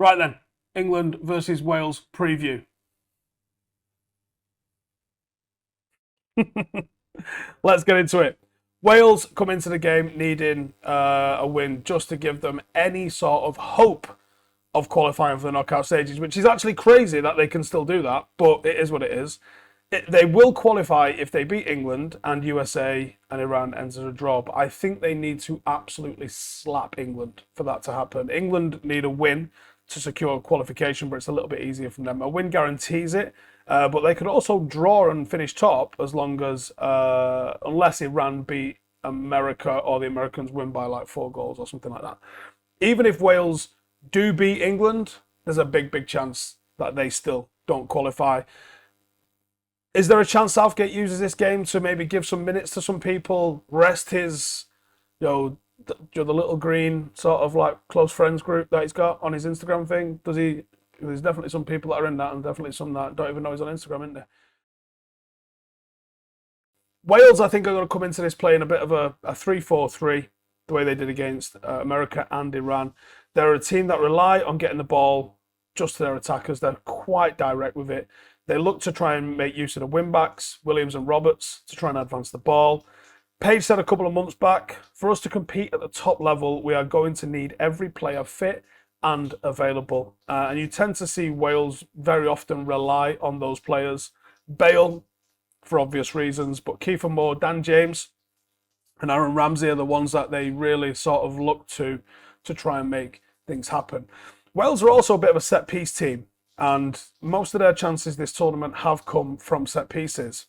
Right then, England versus Wales preview. Let's get into it. Wales come into the game needing a win just to give them any sort of hope of qualifying for the knockout stages, which is actually crazy that they can still do that, but it is what it is. They will qualify if they beat England and USA and Iran ends as a draw, but I think they need to absolutely slap England for that to happen. England need a win to secure qualification, but it's a little bit easier from them. A win guarantees it, but they could also draw and finish top as long as, unless Iran beat America or the Americans win by like 4 goals or something like that. Even if Wales do beat England, there's a big chance that they still don't qualify. Is there a chance Southgate uses this game to maybe give some minutes to some people, rest his, the little green sort of like close friends group that he's got on his Instagram thing? Does he? There's definitely some people that are in that, and definitely some that don't even know he's on Instagram, isn't there? Wales, I think, are going to come into this playing a bit of a 3-4-3, the way they did against America and Iran. They're a team that rely on getting the ball just to their attackers. They're quite direct with it. They look to try and make use of the wing-backs, Williams and Roberts, to try and advance the ball. Page said a couple of months back, for us to compete at the top level, we are going to need every player fit and available. And you tend to see Wales very often rely on those players. Bale, for obvious reasons, but Kiefer Moore, Dan James, and Aaron Ramsey are the ones that they really sort of look to try and make things happen. Wales are also a bit of a set-piece team, and most of their chances this tournament have come from set pieces.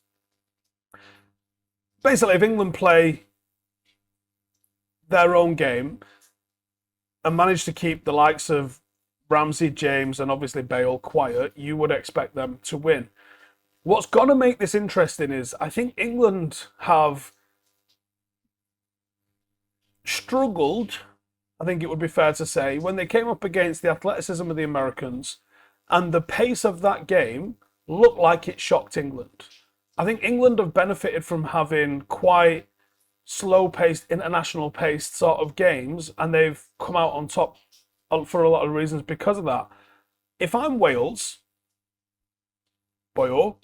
Basically, if England play their own game and manage to keep the likes of Ramsey, James, and obviously Bale quiet, you would expect them to win. What's going to make this interesting is I think England have struggled, I think it would be fair to say, when they came up against the athleticism of the Americans, and the pace of that game looked like it shocked England. I think England have benefited from having quite slow-paced, international-paced sort of games, and they've come out on top for a lot of reasons because of that. If I'm Wales, boyo,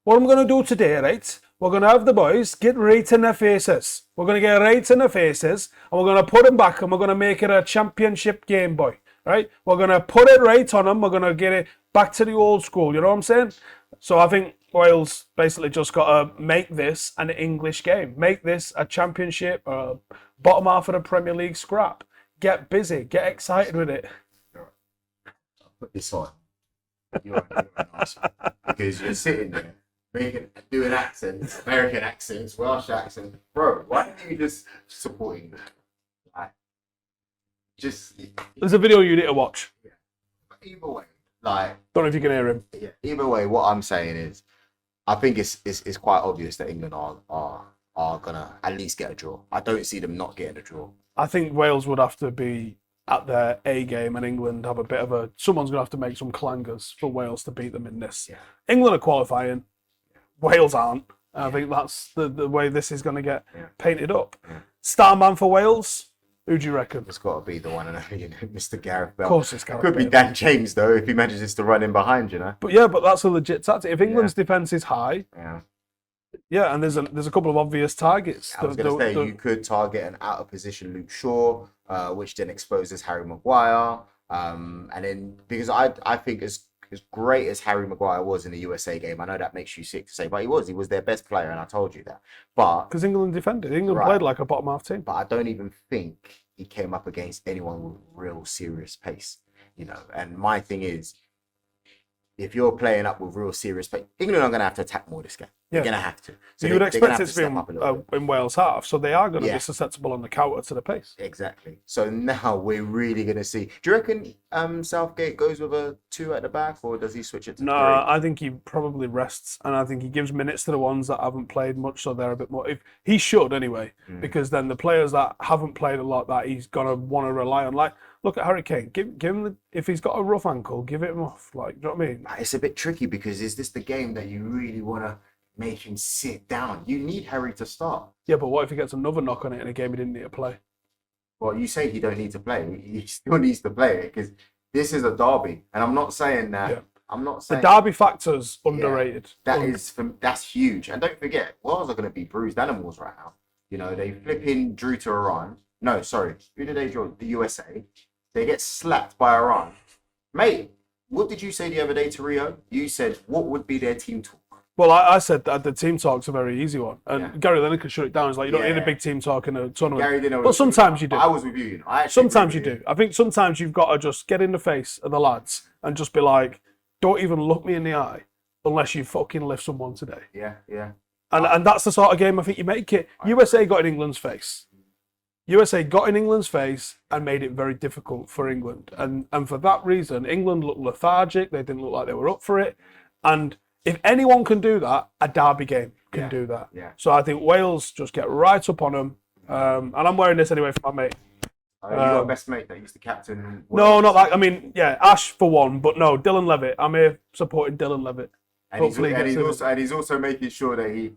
what I'm going to do today, right? We're going to have the boys get right in their faces. We're going to get right in their faces, and we're going to put them back, and we're going to make it a championship game, boy. Right? We're going to put it right on them. We're going to get it back to the old school. You know what I'm saying? So I think Wales basically just got to make this an English game. Make this a championship, bottom half of the Premier League scrap. Get busy. Get excited with it. I'll put this on. You're an arsehole. Because you're sitting there doing accents, American accents, Welsh accents. Bro, why don't you just support England? There's a video you need to watch. Yeah. Either way, don't know if you can hear him. Yeah. Either way, what I'm saying is, I think it's quite obvious that England are gonna at least get a draw. I don't see them not getting a draw. I think Wales would have to be at their A game, and England have a bit of someone's gonna have to make some clangers for Wales to beat them in this. Yeah. England are qualifying. Wales aren't. I think that's the way this is gonna get painted up. Yeah. Star man for Wales. Who do you reckon? It's got to be the one and only, Mr. Gareth Bale. Of course it's Gareth Could be Bale. Dan James, though, if he manages to run in behind, But that's a legit tactic. If England's defence is high, and there's a couple of obvious targets. I was going to say, you could target an out-of-position Luke Shaw, which then exposes Harry Maguire. And then, because I think as great as Harry Maguire was in the USA game, I know that makes you sick to say, but he was their best player, and I told you that. But because England defended, England played like a bottom half team. But I don't even think he came up against anyone with real serious pace, And my thing is, if you're playing up with real serious pace, England are going to have to attack more this game. They're going to have to. So you would expect it to be in Wales half, so they are going to be susceptible on the counter to the pace. Exactly. So now we're really going to see. Do you reckon Southgate goes with a 2 at the back, or does he switch it to 3? No, I think he probably rests, and I think he gives minutes to the ones that haven't played much, so they're a bit more. If he should anyway, because then the players that haven't played a lot, that he's going to want to rely on, like. Look at Harry Kane. Give him if he's got a rough ankle, give it him off. Like, do you know what I mean? It's a bit tricky because is this the game that you really want to make him sit down? You need Harry to start. Yeah, but what if he gets another knock on it in a game he didn't need to play? Well, you say he don't need to play. He still needs to play it because this is a derby, and I'm not saying that. Yeah. I'm not The saying derby factor's underrated. that's huge. And don't forget, Wales are going to be bruised animals right now. You know, they flipping drew to Iran. No, sorry, who did they draw? The USA. They get slapped by Iran. Mate, what did you say the other day to Rio? You said what would be their team talk? Well, I said that the team talk's a very easy one, and Yeah. Gary Lineker shut it down. It's like you don't need a Yeah. big team talk in a tournament, Gary didn't know but sometimes you do. I was with you. I actually Sometimes you agree with do. I think sometimes you've got to just get in the face of the lads and just be like, "Don't even look me in the eye unless you fucking lift someone today." Yeah, yeah. And that's the sort of game I think you make it. USA got in England's face. USA got in England's face and made it very difficult for England. And for that reason, England looked lethargic. They didn't look like they were up for it. And if anyone can do that, a derby game can do that. Yeah. So I think Wales just get right up on them. And I'm wearing this anyway for my mate. You got a best mate that used to captain. No, not that. I mean, yeah, Ash for one, but no, Dylan Levitt. I'm here supporting Dylan Levitt. And he's also making sure that he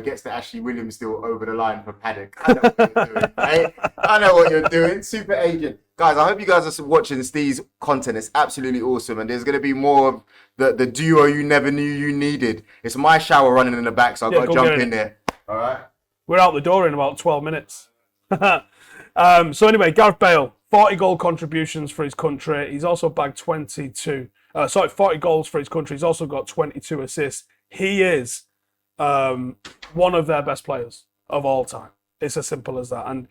gets the Ashley Williams deal over the line for Paddock. I know what you're doing, mate. I know what you're doing. Super agent. Guys, I hope you guys are watching Steve's content. It's absolutely awesome. And there's going to be more of the duo you never knew you needed. It's my shower running in the back, so I've got to jump in there. All right. We're out the door in about 12 minutes. So anyway, Gareth Bale, 40 goal contributions for his country. He's also bagged 40 goals for his country. He's also got 22 assists. He is one of their best players of all time. It's as simple as that. And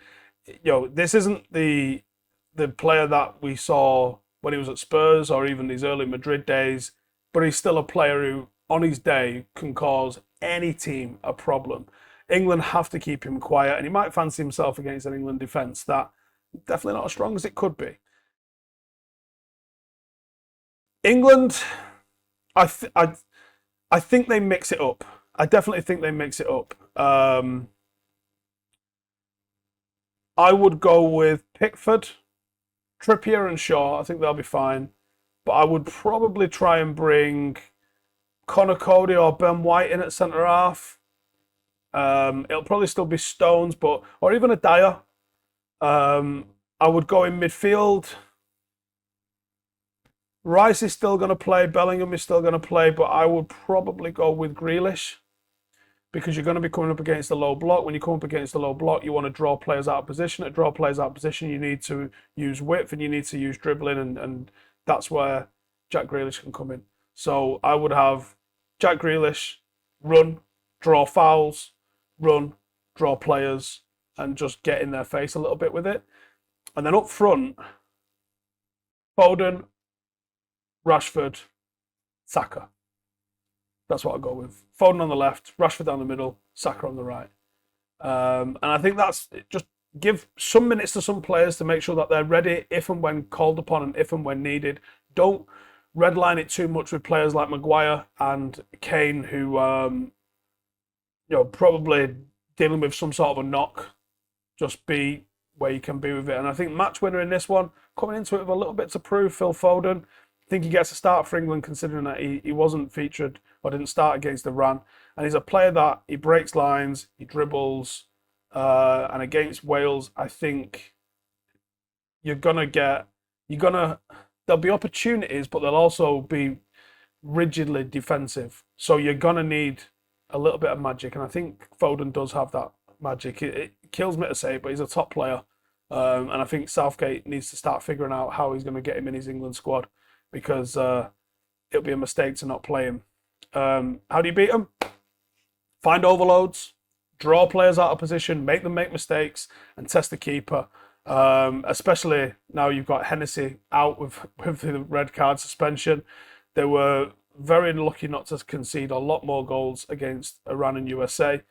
this isn't the player that we saw when he was at Spurs or even these early Madrid days, but he's still a player who, on his day, can cause any team a problem. England have to keep him quiet, and he might fancy himself against an England defence that definitely not as strong as it could be. England, I think they mix it up. I definitely think they mix it up. I would go with Pickford, Trippier and Shaw. I think they'll be fine. But I would probably try and bring Connor Cody or Ben White in at centre half. It'll probably still be Stones, or even a Dyer. I would go in midfield. Rice is still going to play, Bellingham is still going to play, but I would probably go with Grealish because you're going to be coming up against the low block. When you come up against the low block, you want to draw players out of position. To draw players out of position, you need to use width and you need to use dribbling, and that's where Jack Grealish can come in. So I would have Jack Grealish run, draw fouls, run, draw players, and just get in their face a little bit with it. And then up front, Foden, Rashford, Saka. That's what I'll go with. Foden on the left, Rashford down the middle, Saka on the right. And I think that's just give some minutes to some players to make sure that they're ready if and when called upon and if and when needed. Don't redline it too much with players like Maguire and Kane, who probably dealing with some sort of a knock. Just be where you can be with it. And I think match winner in this one, coming into it with a little bit to prove, Phil Foden. I think he gets a start for England considering that he wasn't featured or didn't start against Iran. And he's a player that he breaks lines, he dribbles, and against Wales, I think there'll be opportunities, but they'll also be rigidly defensive. So you're gonna need a little bit of magic, and I think Foden does have that magic. It kills me to say it, but he's a top player, and I think Southgate needs to start figuring out how he's going to get him in his England squad, because it'll be a mistake to not play him. How do you beat him? Find overloads, draw players out of position, make them make mistakes, and test the keeper. Especially now you've got Hennessey out with the red card suspension. They were very lucky not to concede a lot more goals against Iran and USA.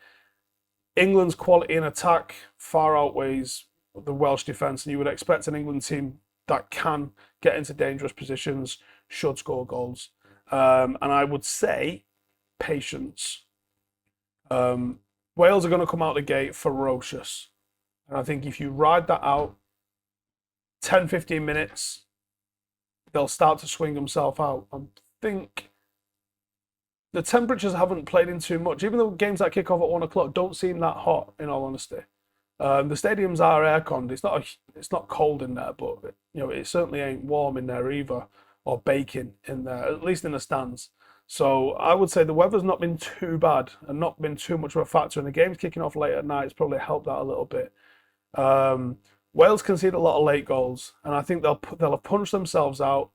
England's quality in attack far outweighs the Welsh defence, and you would expect an England team that can get into dangerous positions should score goals. And I would say patience. Wales are going to come out the gate ferocious. And I think if you ride that out 10, 15 minutes, they'll start to swing themselves out. I think the temperatures haven't played in too much. Even though games that kick off at 1 o'clock don't seem that hot, in all honesty. The stadiums are air-conned. It's not cold in there, but it certainly ain't warm in there either, or baking in there, at least in the stands. So I would say the weather's not been too bad and not been too much of a factor. And the game's kicking off late at night. It's probably helped that a little bit. Wales concede a lot of late goals, and I think they'll have punched themselves out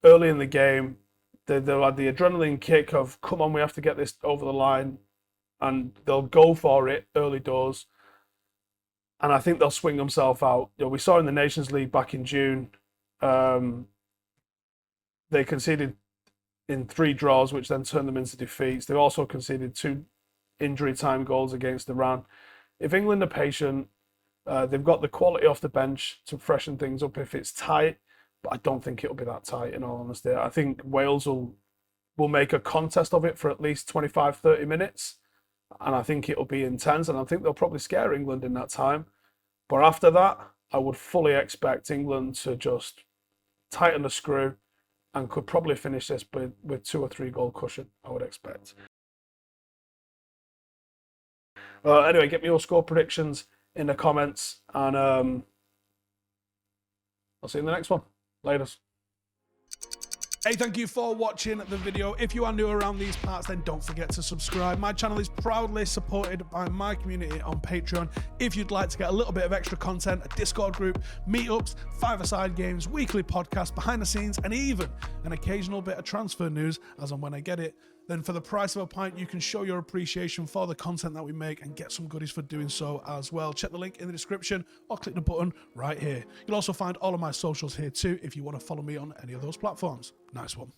early in the game. They'll have the adrenaline kick of, come on, we have to get this over the line, and they'll go for it early doors. And I think they'll swing themselves out. We saw in the Nations League back in June, they conceded in 3 draws, which then turned them into defeats. They've also conceded 2 injury time goals against Iran. If England are patient, they've got the quality off the bench to freshen things up if it's tight, but I don't think it'll be that tight, in all honesty. I think Wales will make a contest of it for at least 25, 30 minutes, and I think it'll be intense, and I think they'll probably scare England in that time. But after that, I would fully expect England to just tighten the screw and could probably finish this with 2 or 3 goal cushion, I would expect. Anyway, get me your score predictions in the comments, and I'll see you in the next one. Laters. Hey, thank you for watching the video. If you are new around these parts, then don't forget to subscribe. My channel is proudly supported by my community on Patreon. If you'd like to get a little bit of extra content, a Discord group, meetups, 5-a-side games, weekly podcasts, behind the scenes, and even an occasional bit of transfer news as and when I get it, then for the price of a pint, you can show your appreciation for the content that we make and get some goodies for doing so as well. Check the link in the description or click the button right here. You'll also find all of my socials here too if you want to follow me on any of those platforms. Nice one.